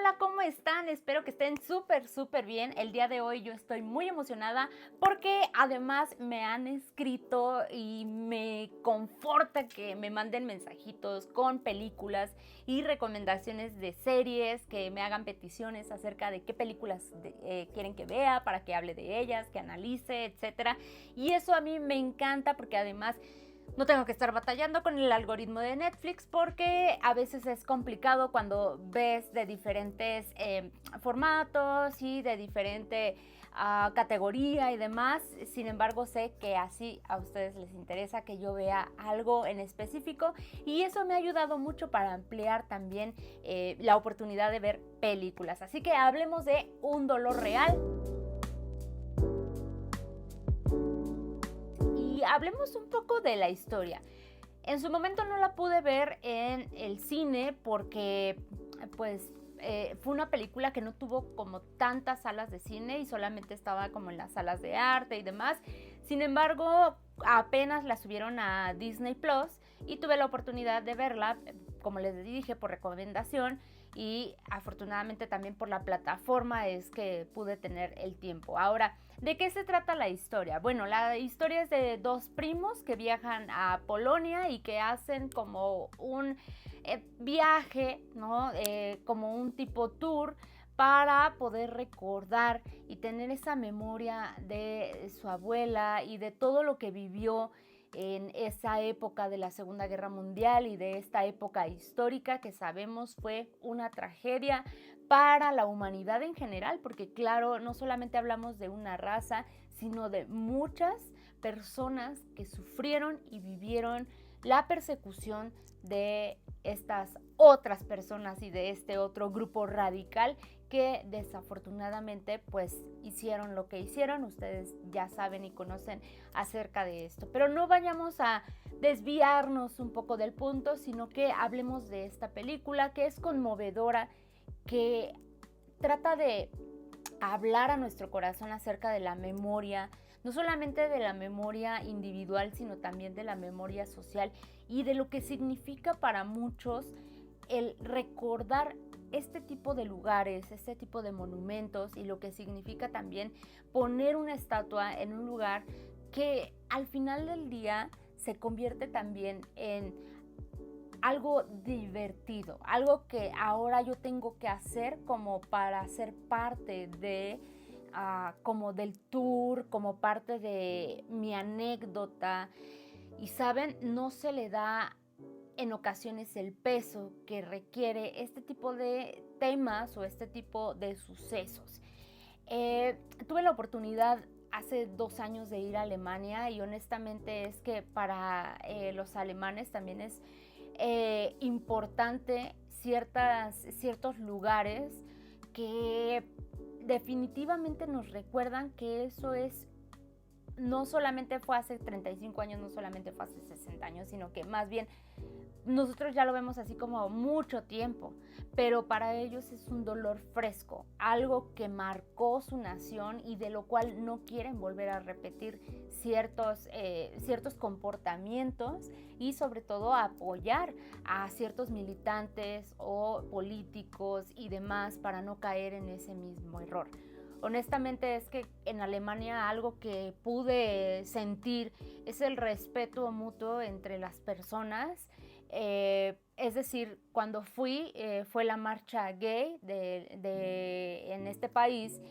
Hola, ¿cómo están? Espero que estén súper bien. El día de hoy yo estoy muy emocionada porque además me han escrito y me conforta que me manden mensajitos con películas y recomendaciones de series, que me hagan peticiones acerca de qué películas quieren que vea para que hable de ellas, que analice, etcétera. Y eso a mí me encanta porque además no tengo que estar batallando con el algoritmo de Netflix porque a veces es complicado cuando ves de diferentes formatos y de diferente categoría y demás. Sin embargo, sé que así a ustedes les interesa que yo vea algo en específico y eso me ha ayudado mucho para ampliar también la oportunidad de ver películas. Así que hablemos de Un dolor real. Y hablemos un poco de la historia. En su momento no la pude ver en el cine porque pues fue una película que no tuvo como tantas salas de cine y solamente estaba como en las salas de arte y demás. Sin embargo, apenas la subieron a Disney Plus y tuve la oportunidad de verla, como les dije, por recomendación, y afortunadamente también por la plataforma es que pude tener el tiempo. Ahora, ¿de qué se trata la historia? Bueno, la historia es de dos primos que viajan a Polonia y que hacen como un viaje, ¿no? Como un tipo tour para poder recordar y tener esa memoria de su abuela y de todo lo que vivió en esa época de la Segunda Guerra Mundial y de esta época histórica que sabemos fue una tragedia para la humanidad en general, porque claro, no solamente hablamos de una raza, sino de muchas personas que sufrieron y vivieron la persecución de estas otras personas y de este otro grupo radical que desafortunadamente pues hicieron lo que hicieron. Ustedes ya saben y conocen acerca de esto, pero no vayamos a desviarnos un poco del punto, sino que hablemos de esta película que es conmovedora, que trata de hablar a nuestro corazón acerca de la memoria, no solamente de la memoria individual, sino también de la memoria social y de lo que significa para muchos el recordar este tipo de lugares, este tipo de monumentos y lo que significa también poner una estatua en un lugar que al final del día se convierte también en algo divertido, algo que ahora yo tengo que hacer como para ser parte de como del tour, como parte de mi anécdota. Y saben, no se le da en ocasiones el peso que requiere este tipo de temas o este tipo de sucesos. Tuve la oportunidad hace 2 años de ir a Alemania y honestamente es que para los alemanes también es importante ciertos lugares que definitivamente nos recuerdan que eso es no solamente fue hace 35 años, no solamente fue hace 60 años, sino que más bien nosotros ya lo vemos así como mucho tiempo, pero para ellos es un dolor fresco, algo que marcó su nación y de lo cual no quieren volver a repetir ciertos comportamientos y sobre todo apoyar a ciertos militantes o políticos y demás para no caer en ese mismo error. Honestamente es que en Alemania algo que pude sentir es el respeto mutuo entre las personas. Es decir, cuando fue la marcha gay en este país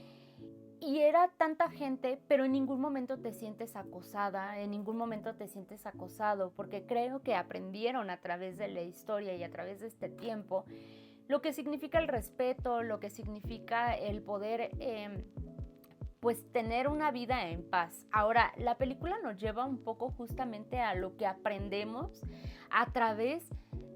y era tanta gente, pero en ningún momento te sientes acosada, en ningún momento te sientes acosado, porque creo que aprendieron a través de la historia y a través de este tiempo lo que significa el respeto, lo que significa el poder pues tener una vida en paz. Ahora, la película nos lleva un poco justamente a lo que aprendemos a través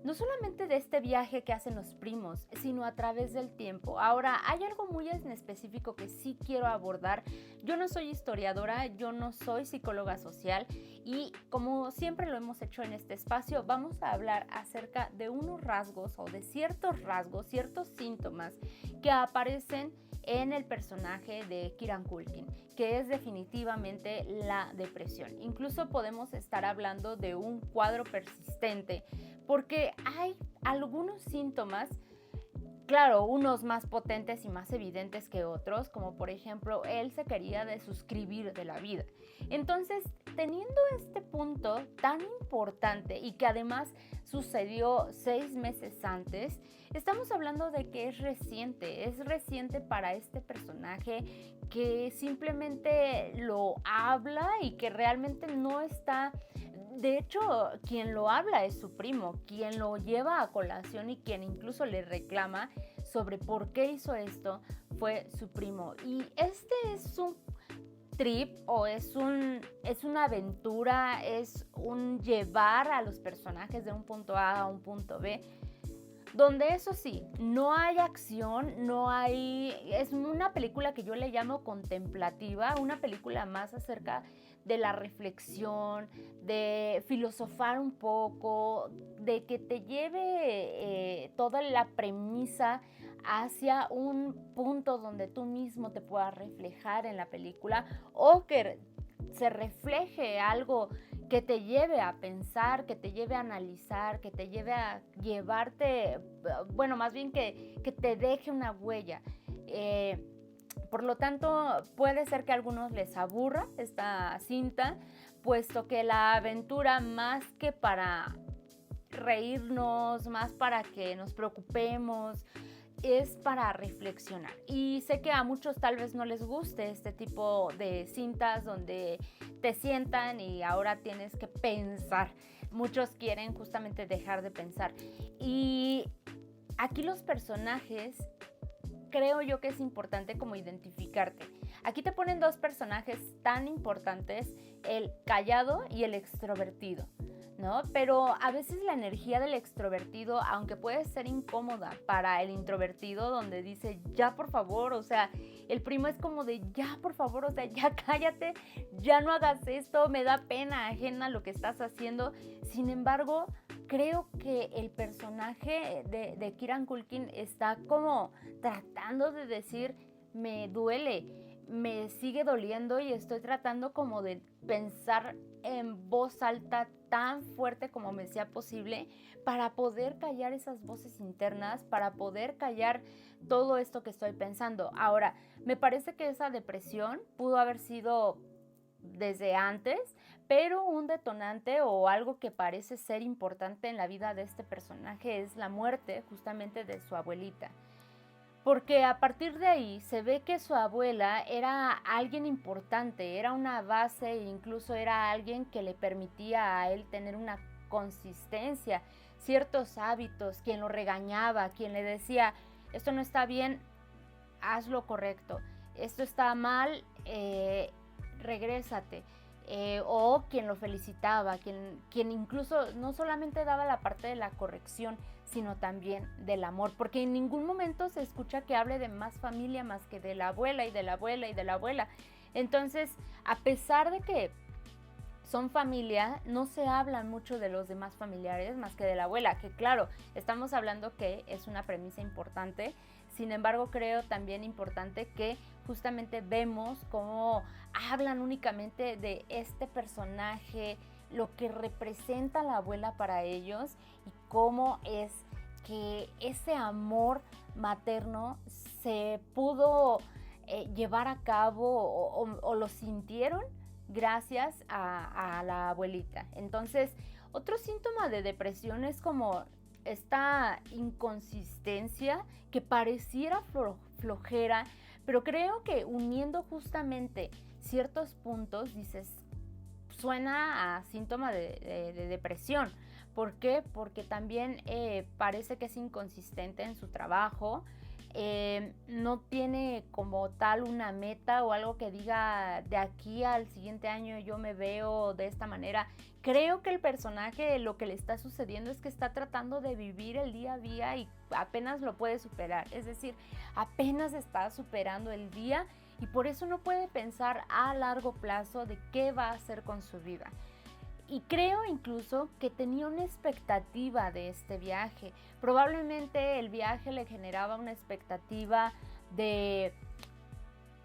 no solamente de este viaje que hacen los primos, sino a través del tiempo. Ahora, hay algo muy en específico que sí quiero abordar. Yo no soy historiadora, yo no soy psicóloga social y como siempre lo hemos hecho en este espacio, vamos a hablar acerca de unos rasgos o de ciertos rasgos, ciertos síntomas que aparecen en el personaje de Kieran Culkin, que es definitivamente la depresión. Incluso podemos estar hablando de un cuadro persistente, porque hay algunos síntomas claro, unos más potentes y más evidentes que otros, como por ejemplo, él se quería desuscribir de la vida. Entonces, teniendo este punto tan importante y que además sucedió 6 meses antes, estamos hablando de que es reciente para este personaje que simplemente lo habla y que realmente no está. De hecho, quien lo habla es su primo, quien lo lleva a colación y quien incluso le reclama sobre por qué hizo esto fue su primo. Y este es un trip o es una aventura, es un llevar a los personajes de un punto A a un punto B, donde eso sí, no hay acción, es una película que yo le llamo contemplativa, una película más acerca de la reflexión, de filosofar un poco, de que te lleve toda la premisa hacia un punto donde tú mismo te puedas reflejar en la película o que se refleje algo que te lleve a pensar, que te lleve a analizar, que te lleve a llevarte, bueno, más bien que te deje una huella. Por lo tanto, puede ser que a algunos les aburra esta cinta, puesto que la aventura, más que para reírnos, más para que nos preocupemos, es para reflexionar. Y sé que a muchos tal vez no les guste este tipo de cintas donde te sientan y ahora tienes que pensar. Muchos quieren justamente dejar de pensar. Y aquí los personajes, creo yo que es importante como identificarte. Aquí te ponen dos personajes tan importantes, el callado y el extrovertido, ¿no? Pero a veces la energía del extrovertido, aunque puede ser incómoda para el introvertido, donde dice, ya por favor, o sea, el primo es como de, ya por favor, o sea, ya cállate, ya no hagas esto, me da pena ajena lo que estás haciendo. Sin embargo, creo que el personaje de Kieran Culkin está como tratando de decir, me duele, me sigue doliendo y estoy tratando como de pensar en voz alta tan fuerte como me sea posible para poder callar esas voces internas, para poder callar todo esto que estoy pensando. Ahora, me parece que esa depresión pudo haber sido desde antes, pero un detonante o algo que parece ser importante en la vida de este personaje es la muerte justamente de su abuelita. Porque a partir de ahí se ve que su abuela era alguien importante, era una base e incluso era alguien que le permitía a él tener una consistencia, ciertos hábitos, quien lo regañaba, quien le decía, esto no está bien, haz lo correcto, esto está mal, regrésate. O quien lo felicitaba, quien incluso no solamente daba la parte de la corrección, sino también del amor, porque en ningún momento se escucha que hable de más familia más que de la abuela y de la abuela y de la abuela. Entonces, a pesar de que son familia, no se habla mucho de los demás familiares más que de la abuela, que claro, estamos hablando que es una premisa importante. Sin embargo, creo también importante que justamente vemos cómo hablan únicamente de este personaje, lo que representa la abuela para ellos y cómo es que ese amor materno se pudo llevar a cabo o lo sintieron gracias a la abuelita. Entonces, otro síntoma de depresión es como esta inconsistencia que pareciera flojera, pero creo que uniendo justamente ciertos puntos, dices, suena a síntoma de depresión. ¿Por qué? Porque también parece que es inconsistente en su trabajo, no tiene como tal una meta o algo que diga de aquí al siguiente año yo me veo de esta manera. Creo que el personaje lo que le está sucediendo es que está tratando de vivir el día a día y apenas lo puede superar, es decir, apenas está superando el día y por eso no puede pensar a largo plazo de qué va a hacer con su vida. Y creo incluso que tenía una expectativa de este viaje. Probablemente el viaje le generaba una expectativa de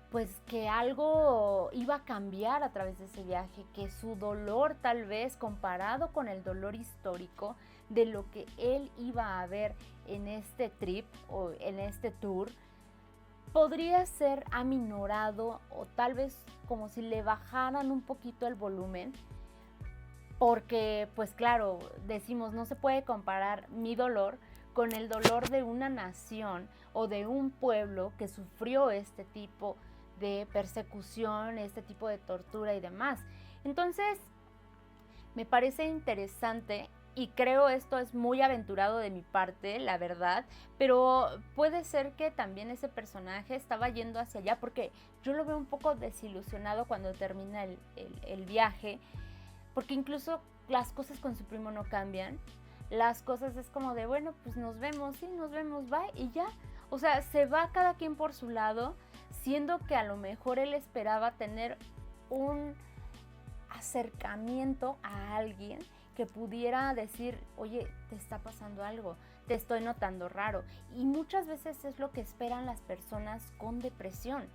pues que algo iba a cambiar a través de ese viaje, que su dolor tal vez comparado con el dolor histórico de lo que él iba a ver en este trip o en este tour, podría ser aminorado o tal vez como si le bajaran un poquito el volumen, porque pues claro, decimos, no se puede comparar mi dolor con el dolor de una nación o de un pueblo que sufrió este tipo de persecución, este tipo de tortura y demás. Entonces, me parece interesante y creo esto es muy aventurado de mi parte, la verdad, pero puede ser que también ese personaje estaba yendo hacia allá, porque yo lo veo un poco desilusionado cuando termina el viaje, porque incluso las cosas con su primo no cambian, las cosas es como de, bueno, pues nos vemos, sí, nos vemos, bye, y ya. O sea, se va cada quien por su lado, siendo que a lo mejor él esperaba tener un acercamiento a alguien que pudiera decir, oye, te está pasando algo, te estoy notando raro. Y muchas veces es lo que esperan las personas con depresión.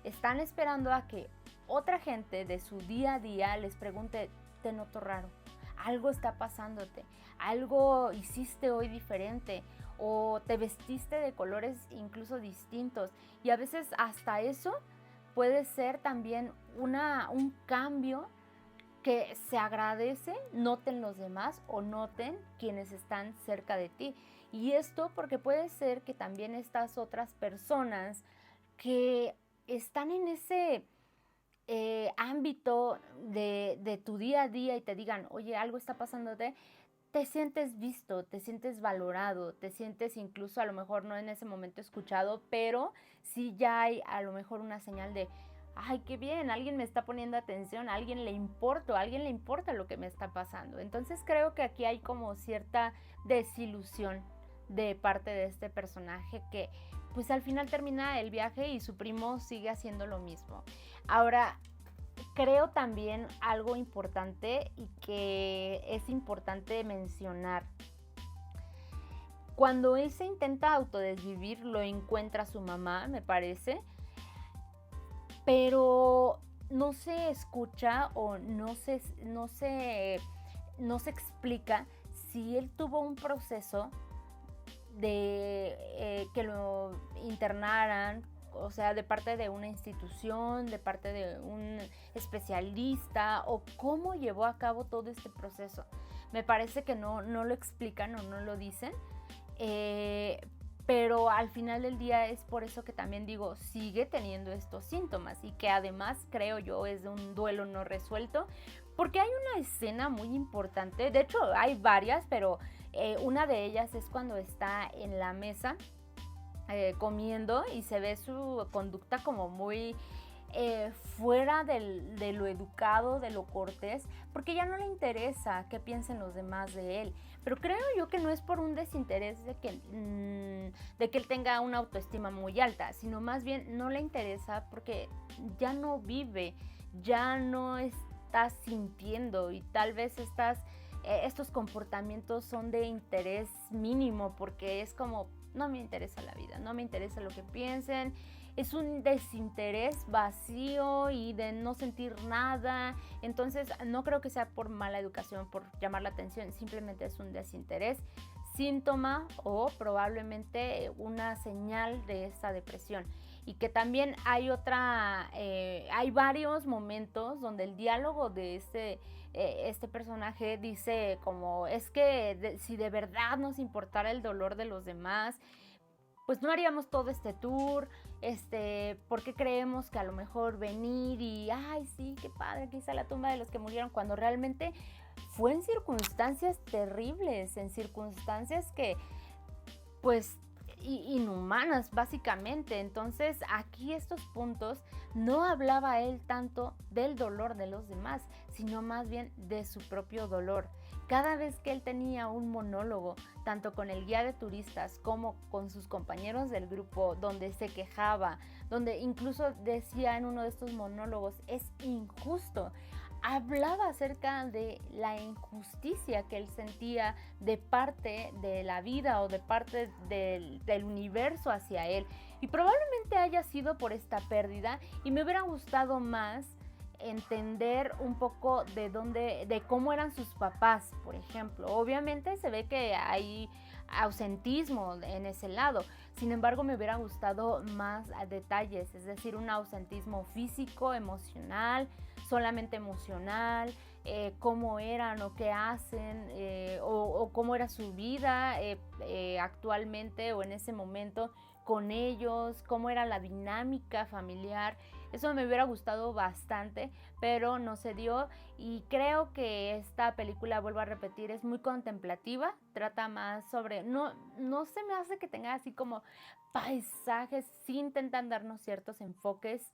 Están esperando a que otra gente de su día a día les pregunte, te noto raro, algo está pasándote, algo hiciste hoy diferente o te vestiste de colores incluso distintos. Y a veces hasta eso puede ser también un cambio que se agradece, noten los demás o noten quienes están cerca de ti. Y esto porque puede ser que también estas otras personas que están en ese ámbito de tu día a día y te digan, oye, algo está pasándote, te sientes visto, te sientes valorado, te sientes incluso a lo mejor no en ese momento escuchado, pero sí ya hay a lo mejor una señal de, ay, qué bien, alguien me está poniendo atención, a alguien le importa lo que me está pasando. Entonces creo que aquí hay como cierta desilusión de parte de este personaje que pues al final termina el viaje y su primo sigue haciendo lo mismo. Ahora, creo también algo importante y que es importante mencionar. Cuando él se intenta autodesvivir, lo encuentra su mamá, me parece, pero no se escucha o no se explica si él tuvo un proceso de que lo internaran, o sea, de parte de una institución, de parte de un especialista, o cómo llevó a cabo todo este proceso. Me parece que no lo explican o no lo dicen, pero al final del día es por eso que también digo, sigue teniendo estos síntomas y que además creo yo es de un duelo no resuelto, porque hay una escena muy importante, de hecho hay varias, pero una de ellas es cuando está en la mesa comiendo y se ve su conducta como muy fuera de lo educado, de lo cortés, porque ya no le interesa qué piensen los demás de él. Pero creo yo que no es por un desinterés de que él tenga una autoestima muy alta, sino más bien no le interesa porque ya no vive, ya no está sintiendo y tal vez estos comportamientos son de interés mínimo porque es como, no me interesa la vida, no me interesa lo que piensen. Es un desinterés vacío y de no sentir nada. Entonces no creo que sea por mala educación, por llamar la atención, simplemente es un desinterés, síntoma o probablemente una señal de esta depresión. Y que también hay hay varios momentos donde el diálogo de este personaje dice como, es que si de verdad nos importara el dolor de los demás, pues no haríamos todo este tour, porque creemos que a lo mejor venir y, ay, sí, qué padre, aquí está la tumba de los que murieron, cuando realmente fue en circunstancias terribles, en circunstancias que, pues, inhumanas, básicamente. Entonces, aquí estos puntos no hablaba él tanto del dolor de los demás, sino más bien de su propio dolor. Cada vez que él tenía un monólogo, tanto con el guía de turistas como con sus compañeros del grupo, donde se quejaba, donde incluso decía en uno de estos monólogos, es injusto. Hablaba acerca de la injusticia que él sentía de parte de la vida o de parte del universo hacia él. Y probablemente haya sido por esta pérdida y me hubiera gustado más entender un poco de cómo eran sus papás, por ejemplo. Obviamente se ve que hay ausentismo en ese lado, sin embargo me hubiera gustado más detalles, es decir, un ausentismo físico, emocional, solamente emocional, cómo eran o qué hacen, o cómo era su vida actualmente o en ese momento con ellos, cómo era la dinámica familiar. Eso me hubiera gustado bastante, pero no se dio, y creo que esta película, vuelvo a repetir, es muy contemplativa, trata más sobre, no se me hace que tenga así como paisajes, sí intentan darnos ciertos enfoques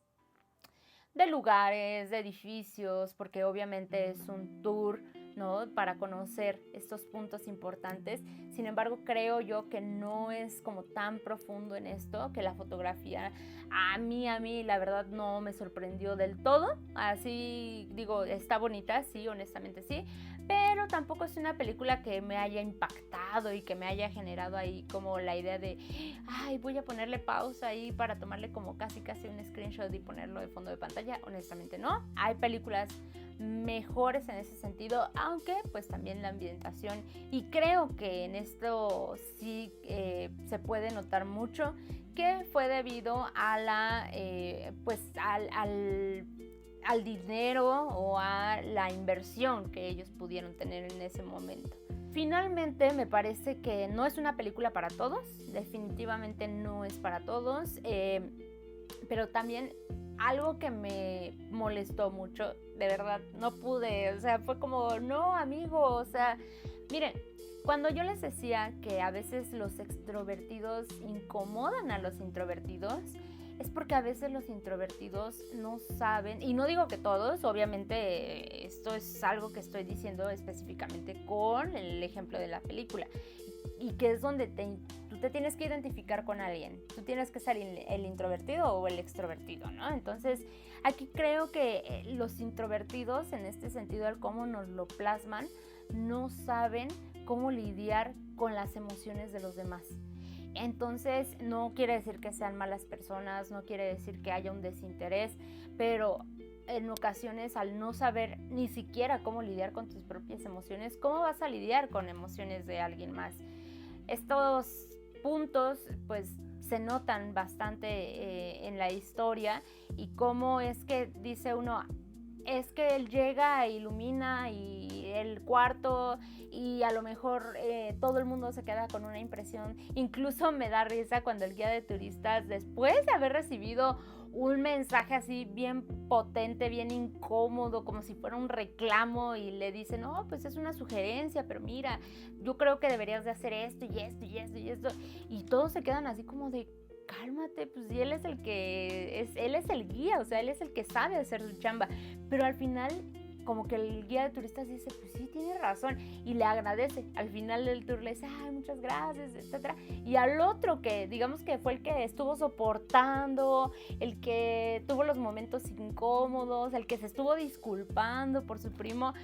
de lugares, de edificios, porque obviamente es un tour, ¿no? Para conocer estos puntos importantes. Sin embargo, creo yo que no es como tan profundo en esto, que la fotografía a mí, la verdad no me sorprendió del todo. Así digo, está bonita, sí, honestamente sí, pero tampoco es una película que me haya impactado y que me haya generado ahí como la idea de, ay, voy a ponerle pausa ahí para tomarle como casi un screenshot y ponerlo de fondo de pantalla. Honestamente no, hay películas mejores en ese sentido, aunque pues también la ambientación, y creo que en esto sí se puede notar mucho que fue debido a la pues al dinero o a la inversión que ellos pudieron tener en ese momento. Finalmente me parece que no es una película para todos, definitivamente no es para todos, pero también algo que me molestó mucho, de verdad, no pude, o sea, fue como, no, amigo, o sea, miren, cuando yo les decía que a veces los extrovertidos incomodan a los introvertidos, es porque a veces los introvertidos no saben, y no digo que todos, obviamente esto es algo que estoy diciendo específicamente con el ejemplo de la película, y que es donde tú te tienes que identificar con alguien, tú tienes que ser el introvertido o el extrovertido, ¿no? Entonces, aquí creo que los introvertidos, en este sentido, al cómo nos lo plasman, no saben cómo lidiar con las emociones de los demás. Entonces, no quiere decir que sean malas personas, no quiere decir que haya un desinterés, pero en ocasiones, al no saber ni siquiera cómo lidiar con tus propias emociones, ¿cómo vas a lidiar con emociones de alguien más? Estos puntos pues se notan bastante en la historia, y cómo es que dice uno, es que él llega e ilumina y el cuarto, y a lo mejor todo el mundo se queda con una impresión. Incluso me da risa cuando el guía de turistas, después de haber recibido un mensaje así bien potente, bien incómodo, como si fuera un reclamo, y le dice, no, pues es una sugerencia, pero mira, yo creo que deberías de hacer esto y esto y esto y esto, y todos se quedan así como de, cálmate, pues si él es el que él es el guía, o sea, él es el que sabe hacer su chamba, pero al final como que el guía de turistas dice, pues sí, tiene razón, y le agradece. Al final del tour le dice, ay, muchas gracias, etcétera. Y al otro que, digamos que fue el que estuvo soportando, el que tuvo los momentos incómodos, el que se estuvo disculpando por su primo,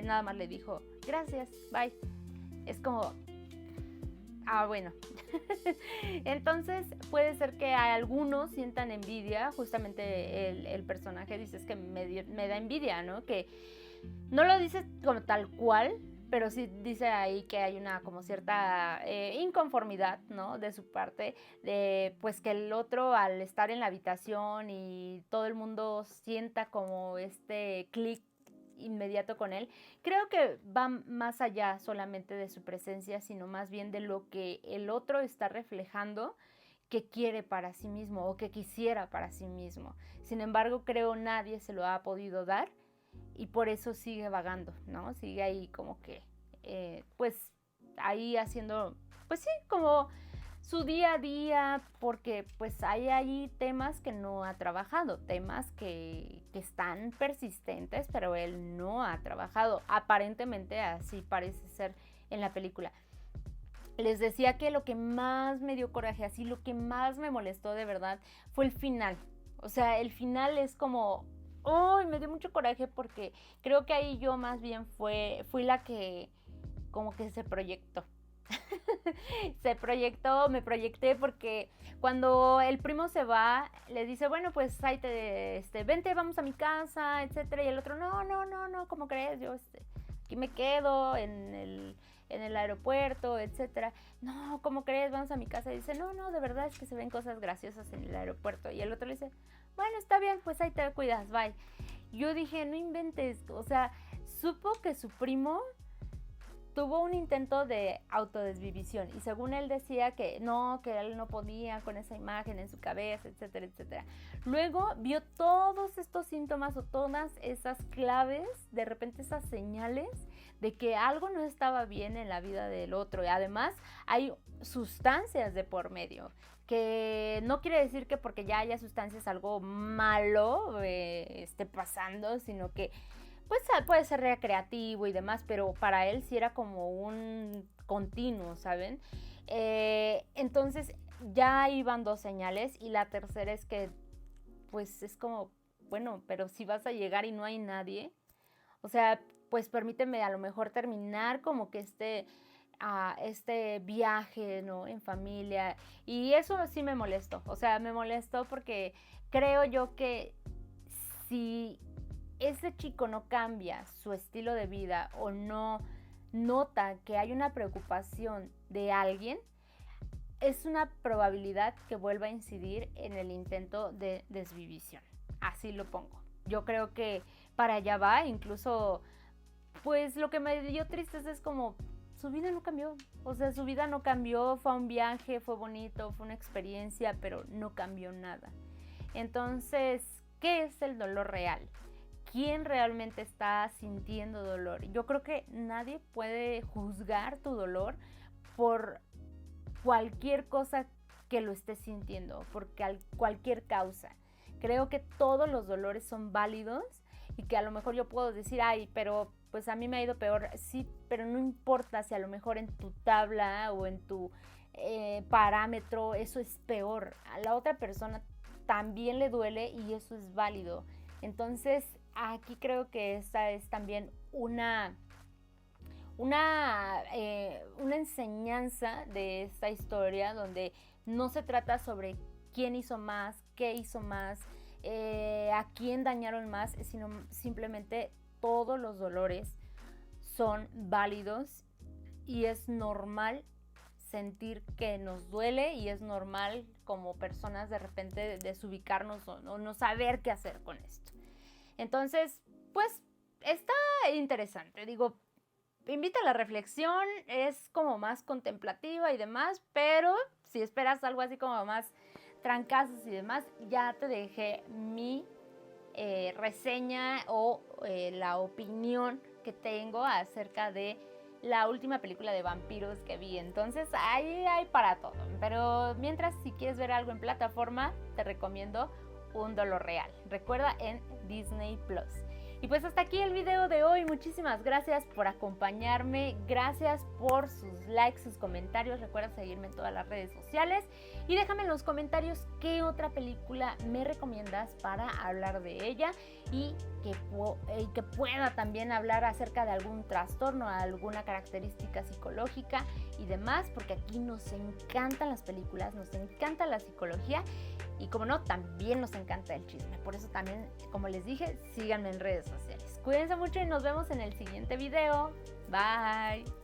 nada más le dijo, gracias, bye. Es como, bueno. Entonces puede ser que algunos sientan envidia, justamente el personaje dice, es que me da envidia, ¿no? Que no lo dice como tal cual, pero sí dice ahí que hay una como cierta inconformidad, ¿no? De su parte, de pues que el otro, al estar en la habitación y todo el mundo sienta como este clic inmediato con él, creo que va más allá solamente de su presencia, sino más bien de lo que el otro está reflejando que quiere para sí mismo o que quisiera para sí mismo. Sin embargo, creo nadie se lo ha podido dar, y por eso sigue vagando, ¿no? Sigue ahí como que, pues, ahí haciendo, pues sí, como su día a día, porque pues hay ahí temas que no ha trabajado, temas que están persistentes, pero él no ha trabajado. Aparentemente así parece ser en la película. Les decía que lo que más me dio coraje, así lo que más me molestó de verdad, fue el final. O sea, el final es como, ¡ay! Me dio mucho coraje, porque creo que ahí yo más bien fui la que como que se proyectó. Me proyecté porque cuando el primo se va, le dice, bueno, pues ahí vente, vamos a mi casa, etcétera, y el otro, no, ¿cómo crees? Yo, aquí me quedo en el aeropuerto, etcétera. No, ¿cómo crees? Vamos a mi casa. Y dice, no, de verdad es que se ven cosas graciosas en el aeropuerto. Y el otro le dice, bueno, está bien, pues ahí te cuidas, bye. Yo dije, no inventes, o sea, supo que su primo tuvo un intento de autodesvivisión y según él decía que él no podía con esa imagen en su cabeza, etcétera, etcétera. Luego vio todos estos síntomas o todas esas claves, de repente esas señales de que algo no estaba bien en la vida del otro y además hay sustancias de por medio, que no quiere decir que porque ya haya sustancias algo malo esté pasando, sino que pues puede ser recreativo y demás, pero para él sí era como un continuo, ¿saben? Entonces ya iban dos señales y la tercera es que pues es como, bueno, pero si vas a llegar y no hay nadie, o sea, pues permíteme a lo mejor terminar como que este viaje, ¿no? En familia. Y eso sí me molestó, o sea, me molestó porque creo yo que si ese chico no cambia su estilo de vida o no nota que hay una preocupación de alguien, es una probabilidad que vuelva a incidir en el intento de desvivisión. Así lo pongo. Yo creo que para allá va, incluso, pues lo que me dio tristeza es como su vida no cambió. O sea, su vida no cambió, fue un viaje, fue bonito, fue una experiencia, pero no cambió nada. Entonces, ¿qué es el dolor real? ¿Quién realmente está sintiendo dolor? Yo creo que nadie puede juzgar tu dolor por cualquier cosa que lo estés sintiendo, por cualquier causa. Creo que todos los dolores son válidos y que a lo mejor yo puedo decir, ay, pero pues a mí me ha ido peor. Sí, pero no importa si a lo mejor en tu tabla o en tu parámetro eso es peor. A la otra persona también le duele y eso es válido. Entonces, aquí creo que esta es también una enseñanza de esta historia donde no se trata sobre quién hizo más, qué hizo más, a quién dañaron más, sino simplemente todos los dolores son válidos y es normal sentir que nos duele y es normal como personas de repente desubicarnos o no saber qué hacer con esto. Entonces, pues está interesante, digo, invita a la reflexión, es como más contemplativa y demás, pero si esperas algo así como más trancazos y demás, ya te dejé mi reseña o la opinión que tengo acerca de la última película de vampiros que vi. Entonces ahí hay para todo, pero mientras si quieres ver algo en plataforma te recomiendo Un Dolor Real, recuerda en Disney Plus. Y pues hasta aquí el video de hoy, muchísimas gracias por acompañarme, gracias por sus likes, sus comentarios, recuerda seguirme en todas las redes sociales y déjame en los comentarios qué otra película me recomiendas para hablar de ella y que pueda también hablar acerca de algún trastorno, alguna característica psicológica y demás, porque aquí nos encantan las películas, nos encanta la psicología y como no, también nos encanta el chisme. Por eso también, como les dije, síganme en redes sociales. Cuídense mucho y nos vemos en el siguiente video. Bye.